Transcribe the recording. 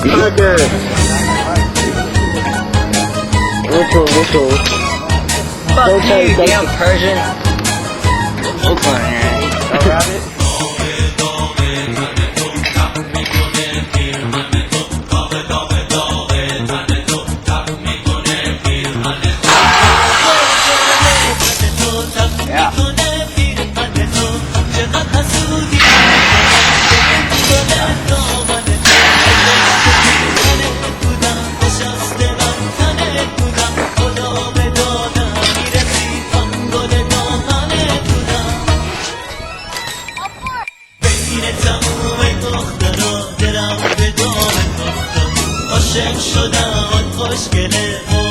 Mother. Whistle. Fuck Don't tell you, you, damn Persian. Look on here. A rabbit. Yeah. عاشق شدم خوشگله